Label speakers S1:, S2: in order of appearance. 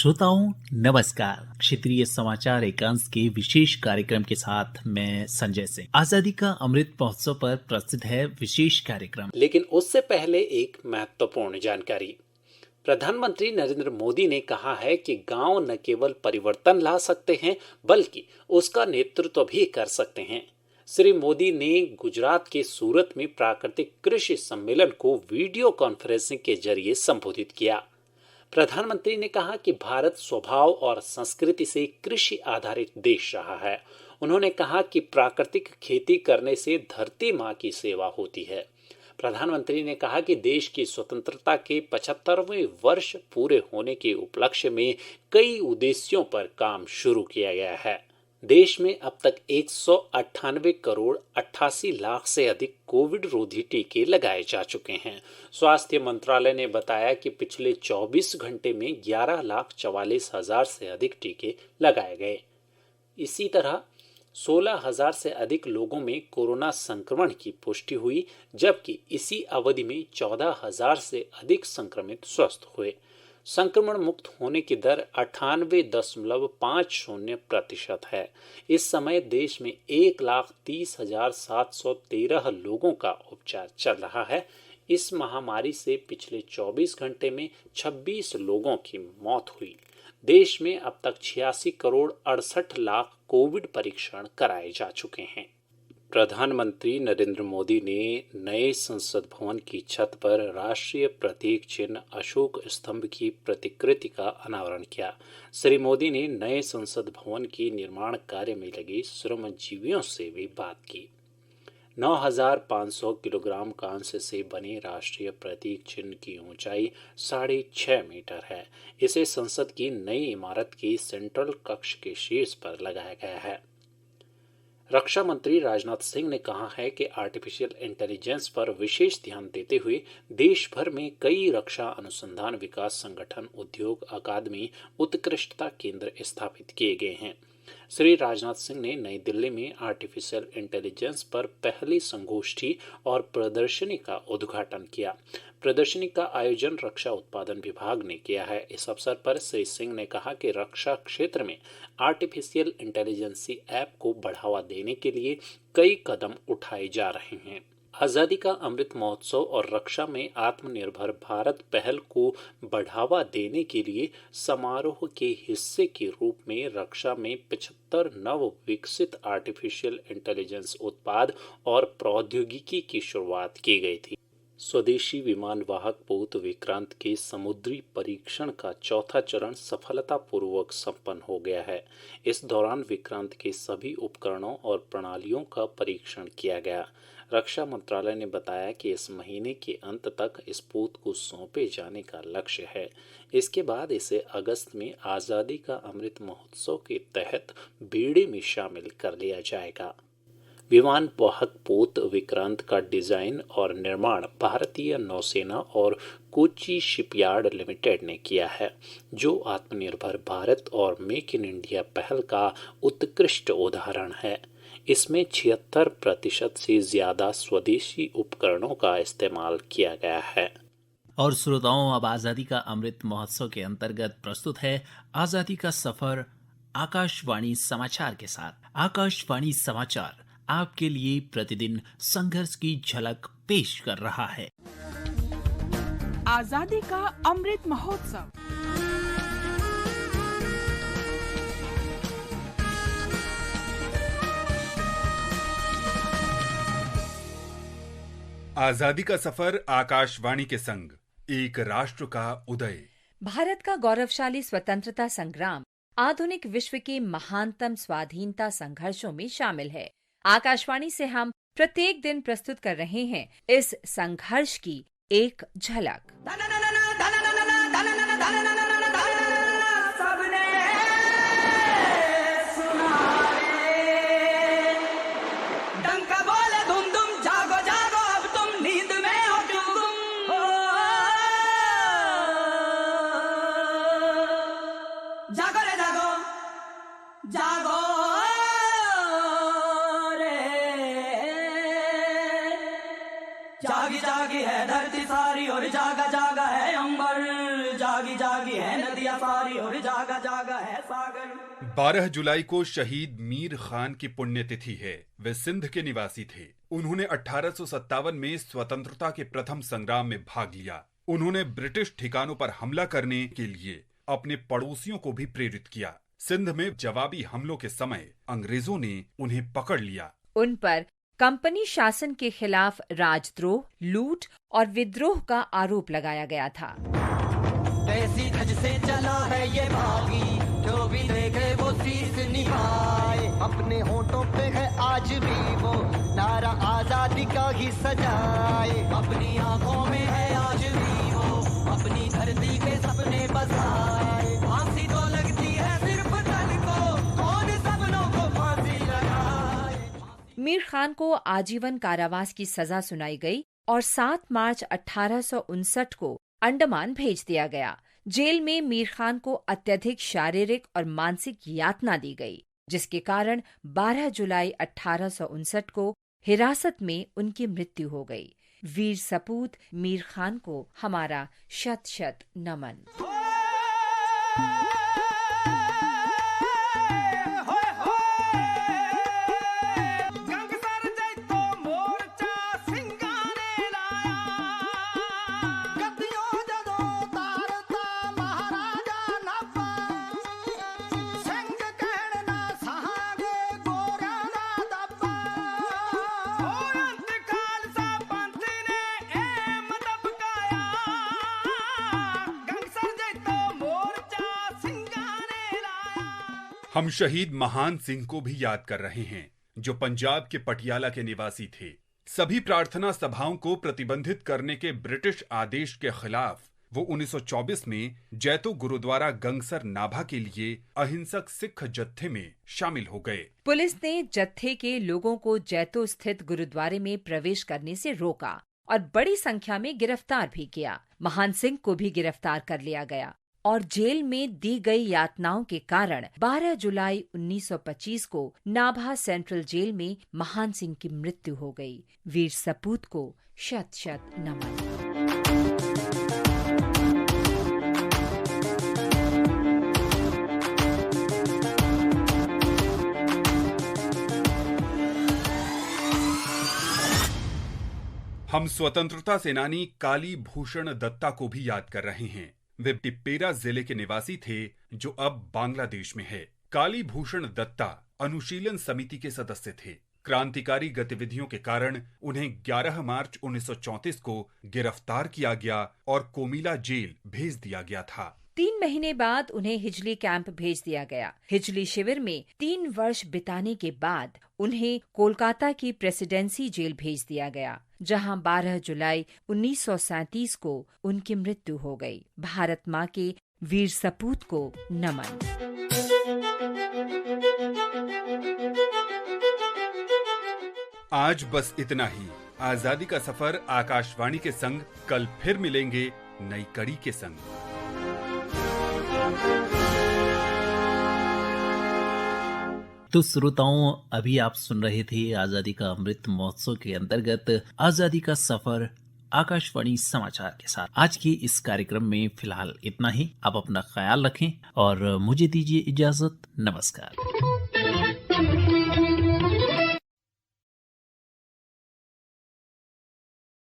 S1: श्रोताओं नमस्कार। क्षेत्रीय समाचार एकांश के विशेष कार्यक्रम के साथ मैं संजय सिंह। आजादी का अमृत महोत्सव पर प्रस्तुत है विशेष कार्यक्रम।
S2: लेकिन उससे पहले एक महत्वपूर्ण जानकारी। प्रधानमंत्री नरेंद्र मोदी ने कहा है कि गांव न केवल परिवर्तन ला सकते हैं बल्कि उसका नेतृत्व भी कर सकते हैं। श्री मोदी ने गुजरात के सूरत में प्राकृतिक कृषि सम्मेलन को वीडियो कॉन्फ्रेंसिंग के जरिए संबोधित किया। प्रधानमंत्री ने कहा कि भारत स्वभाव और संस्कृति से कृषि आधारित देश रहा है। उन्होंने कहा कि प्राकृतिक खेती करने से धरती माँ की सेवा होती है। प्रधानमंत्री ने कहा कि देश की स्वतंत्रता के 75वें वर्ष पूरे होने के उपलक्ष्य में कई उद्देश्यों पर काम शुरू किया गया है। देश में अब तक 198 करोड़ 88 लाख से अधिक कोविड रोधी टीके लगाए जा चुके हैं। स्वास्थ्य मंत्रालय ने बताया कि पिछले 24 घंटे में 11,44,000 से अधिक टीके लगाए गए। इसी तरह 16,000 से अधिक लोगों में कोरोना संक्रमण की पुष्टि हुई, जबकि इसी अवधि में 14,000 से अधिक संक्रमित स्वस्थ हुए। संक्रमण मुक्त होने की दर 98.50% है। इस समय देश में 1,30,713 लोगों का उपचार चल रहा है। इस महामारी से पिछले 24 घंटे में 26 लोगों की मौत हुई। देश में अब तक 86 करोड़ 68 लाख कोविड परीक्षण कराए जा चुके हैं। प्रधानमंत्री नरेंद्र मोदी ने नए संसद भवन की छत पर राष्ट्रीय प्रतीक चिन्ह अशोक स्तंभ की प्रतिकृति का अनावरण किया। श्री मोदी ने नए संसद भवन के निर्माण कार्य में लगे श्रमजीवियों से भी बात की। 9,500 किलोग्राम कांस्य से बने राष्ट्रीय प्रतीक चिन्ह की ऊंचाई 6.5 मीटर है। इसे संसद की नई इमारत के सेंट्रल कक्ष के शीर्ष पर लगाया गया है। रक्षा मंत्री राजनाथ सिंह ने कहा है कि आर्टिफिशियल इंटेलिजेंस पर विशेष ध्यान देते हुए देश भर में कई रक्षा अनुसंधान विकास संगठन, उद्योग, अकादमी, उत्कृष्टता केंद्र स्थापित किए गए हैं। श्री राजनाथ सिंह ने नई दिल्ली में आर्टिफिशियल इंटेलिजेंस पर पहली संगोष्ठी और प्रदर्शनी का उद्घाटन किया। प्रदर्शनी का आयोजन रक्षा उत्पादन विभाग ने किया है। इस अवसर पर श्री सिंह ने कहा कि रक्षा क्षेत्र में आर्टिफिशियल इंटेलिजेंसी ऐप को बढ़ावा देने के लिए कई कदम उठाए जा रहे हैं। आजादी का अमृत महोत्सव और रक्षा में आत्मनिर्भर भारत पहल को बढ़ावा देने के लिए समारोह के हिस्से के रूप में रक्षा में 75 नव विकसित आर्टिफिशियल इंटेलिजेंस उत्पाद और प्रौद्योगिकी की शुरुआत की गई थी। स्वदेशी विमान वाहक पोत विक्रांत के समुद्री परीक्षण का चौथा चरण सफलतापूर्वक संपन्न हो गया है। इस दौरान विक्रांत के सभी उपकरणों और प्रणालियों का परीक्षण किया गया। रक्षा मंत्रालय ने बताया कि इस महीने के अंत तक इस पोत को सौंपे जाने का लक्ष्य है। इसके बाद इसे अगस्त में आज़ादी का अमृत महोत्सव के तहत बेड़े में शामिल कर लिया जाएगा। विमान वाहक पोत विक्रांत का डिजाइन और निर्माण भारतीय नौसेना और कोची शिपयार्ड लिमिटेड ने किया है, जो आत्मनिर्भर भारत और मेक इन इंडिया पहल का उत्कृष्ट उदाहरण है। इसमें 76% से ज्यादा स्वदेशी उपकरणों का इस्तेमाल किया गया है।
S1: और श्रोताओं, अब आजादी का अमृत महोत्सव के अंतर्गत प्रस्तुत है आजादी का सफर आकाशवाणी समाचार के साथ। आकाशवाणी समाचार आपके लिए प्रतिदिन संघर्ष की झलक पेश कर रहा है।
S3: आजादी का अमृत महोत्सव।
S4: आजादी का सफर आकाशवाणी के संग, एक राष्ट्र का उदय।
S5: भारत का गौरवशाली स्वतंत्रता संग्राम आधुनिक विश्व के महानतम स्वाधीनता संघर्षों में शामिल है। आकाशवाणी से हम प्रत्येक दिन प्रस्तुत कर रहे हैं इस संघर्ष की एक झलक।
S6: जागी जागी है धरती सारी और जागा जागा है अंबर, जागी जागी है नदियां सारी। हमारी और जागा जागा है सागर।
S4: 12 जुलाई को शहीद मीर खान की पुण्यतिथि है। वे सिंध के निवासी थे। उन्होंने 1857 में स्वतंत्रता के प्रथम संग्राम में भाग लिया। उन्होंने ब्रिटिश ठिकानों पर हमला करने के लिए अपने पड़ोसियों को भी प्रेरित किया। सिंध में जवाबी हमलों के समय अंग्रेजों ने उन्हें पकड़ लिया।
S5: उन पर कंपनी शासन के खिलाफ राजद्रोह, लूट और विद्रोह का आरोप लगाया गया था।
S6: ऐसी धज से चला है ये भागी, जो भी देखे वो शीश निभाए। अपने होठों पे है आज भी वो नारा आजादी का ही सजाए। अपनी आंखों में है आज भी वो अपनी धरती के सपने बसाए। फांसी तो लगती है सिर्फ तन को, कौन सपनों को फांसी लगाए।
S5: मीर खान को आजीवन कारावास की सजा सुनाई गई और 7 मार्च 1859 को अंडमान भेज दिया गया। जेल में मीर खान को अत्यधिक शारीरिक और मानसिक यातना दी गई, जिसके कारण 12 जुलाई 1859 को हिरासत में उनकी मृत्यु हो गई। वीर सपूत मीर खान को हमारा शत शत नमन।
S4: हम शहीद महान सिंह को भी याद कर रहे हैं, जो पंजाब के पटियाला के निवासी थे। सभी प्रार्थना सभाओं को प्रतिबंधित करने के ब्रिटिश आदेश के खिलाफ वो 1924 में जैतो गुरुद्वारा गंगसर नाभा के लिए अहिंसक सिख जत्थे में शामिल हो गए।
S5: पुलिस ने जत्थे के लोगों को जैतो स्थित गुरुद्वारे में प्रवेश करने से रोका और बड़ी संख्या में गिरफ्तार भी किया। महान सिंह को भी गिरफ्तार कर लिया गया और जेल में दी गई यातनाओं के कारण 12 जुलाई 1925 को नाभा सेंट्रल जेल में महान सिंह की मृत्यु हो गई। वीर सपूत को शत शत नमन।
S4: हम स्वतंत्रता सेनानी काली भूषण दत्ता को भी याद कर रहे हैं। वे टिप्पेरा जिले के निवासी थे, जो अब बांग्लादेश में है। काली भूषण दत्ता अनुशीलन समिति के सदस्य थे। क्रांतिकारी गतिविधियों के कारण उन्हें 11 मार्च 1934 को गिरफ्तार किया गया और कोमिला जेल भेज दिया गया था।
S5: 3 महीने बाद उन्हें हिजली कैंप भेज दिया गया। हिजली शिविर में 3 वर्ष बिताने के बाद उन्हें कोलकाता की प्रेसिडेंसी जेल भेज दिया गया, जहां 12 जुलाई 1937 को उनकी मृत्यु हो गई। भारत माँ के वीर सपूत को नमन।
S4: आज बस इतना ही। आजादी का सफर आकाशवाणी के संग कल फिर मिलेंगे नई कड़ी के संग।
S1: तो श्रोताओं, अभी आप सुन रहे थे आजादी का अमृत महोत्सव के अंतर्गत आजादी का सफर आकाशवाणी समाचार के साथ। आज के इस कार्यक्रम में फिलहाल इतना ही। आप अपना ख्याल रखें और मुझे दीजिए इजाजत। नमस्कार।